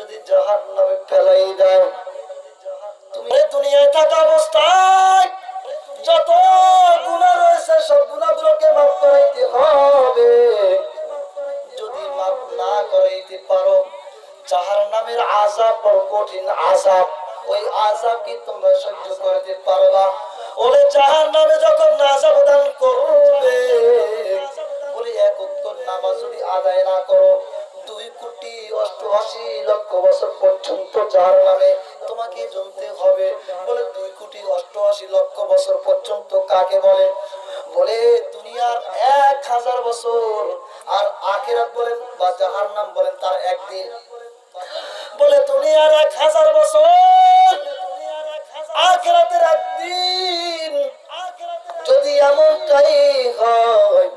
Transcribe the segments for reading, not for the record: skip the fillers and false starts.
যদি জাহান্নামে ফেলাই দেয়, তুমি দুনিয়ায় থাকা অবস্থায় যত গুনাহ রয়েছে সব গুনাহগুলোকে মাফ করাইতে হবে। যদি মাফ না করাইতে পারো, জাহান্নামের আযাব বড় কঠিন আযাব, ওই আযাব কি তোমরা সহ্য করতে পারবা? ওরে জাহান্নামে যখন আযাব দান করবে, বলে এক ওয়াক্ত নামাজ যদি আদায় না করো, 2,88,00,000 বছর পর্যন্ত জাহান্নামে তোমাকে জ্বলতে হবে। বলে 2,88,00,000 বছর পর্যন্ত কাকে বলে? বলে দুনিয়ার 1,000 বছর, আর আখিরাত বলেন বা জাহান্নাম বলেন তার একদিন। বলে দুনিয়ার 1,000 বছর, আখিরাতের একদিন। যদি এমনটাই হয়,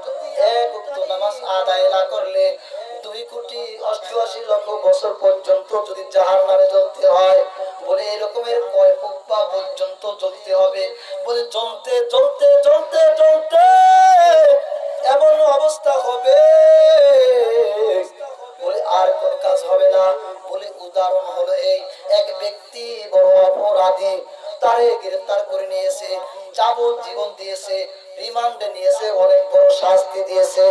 এক ওয়াক্ত নামাজ আদায় না করলে 2,88,00,000 বছর পর্যন্ত যদি জাহান্নামে জ্বলতে হয়, বলে এরকমের কয় কুপ্পা পর্যন্ত জ্বলতে হবে। বলে জ্বলতে জ্বলতে জ্বলতে জ্বলতে এমন অবস্থা হবে, বলে আর কোন কাজ হবে না। বলে উদাহরণ হলো এই, এক ব্যক্তি বড় অপরাধী, তারে গ্রেফতার করে নিয়েছে, যাবজ্জীবন দিয়েছে, রিমান্ডে নিয়েছে, অনেক বড় শাস্তি দিয়েছে।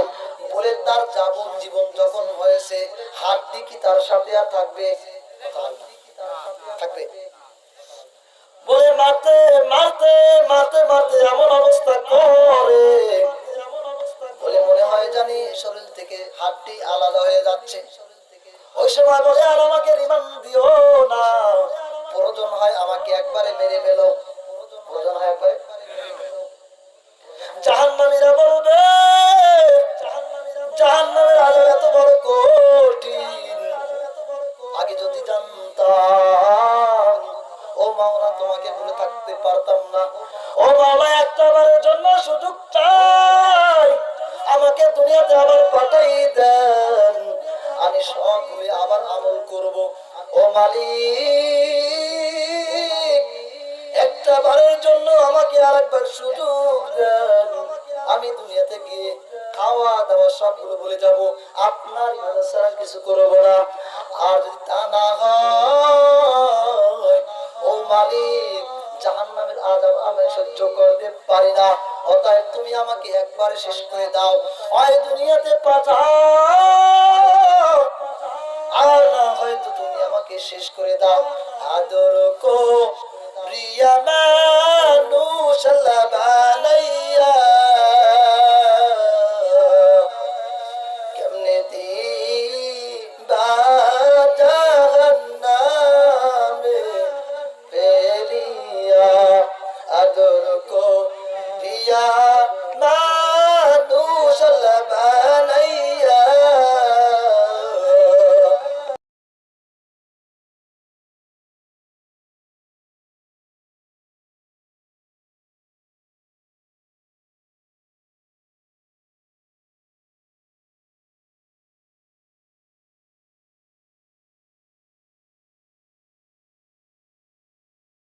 বলে তার যাবজ্জীবন যখন হয়েছে, হাড্ডি কি তার সাথে আর থাকবে? থাকবে? বলে মারতে মারতে মারতে মারতে এমন অবস্থা করে, বলে মনে হয় জানি শরীর থেকে হাড্ডি আলাদা হয়ে যাচ্ছে। ওই সময় বলে আর আমাকে রিমান্ড দিও না, প্রয়োজন হয় আমাকে একবারে মেরে ফেলো, প্রয়োজন হয় একবারে। জাহান্নামীরা বলবে জাহান্নামের আযাব এত বড় কঠিন, আগে যদি জানতাম ও মাওলা তোমাকে ভুলে থাকতে পারতাম না। ও মাওলা একটাবারের জন্য সুযোগ চাই, আমাকে দুনিয়াতে আবার পাঠাই দেন, আমি সবগুলি আবার আমল করব। ও মালিক, একটা বারের জন্য আমাকে আরেকবার সুযোগ দেন, আমি দুনিয়াতে গিয়ে খাওয়া দাওয়া সবগুলো বলে যাব, আপনার ইবাদত ছাড়া কিছু করব না। আর যদি তা না হয়, ও মালিক, জাহান্নামের আযাব আমি সহ্য করতে পারি না, অতএব তুমি আমাকে একবারে শেষ করে দাও, হয় দুনিয়াতে পাঠাও, আর না হয়তো তুমি আমাকে শেষ করে দাও। আদর কো প্রিয়া মানুষ আল্লাহ বানাইয়া, কেমনে দিবা জাহান্নামে ফেলিয়া। আদর কো প্রিয়া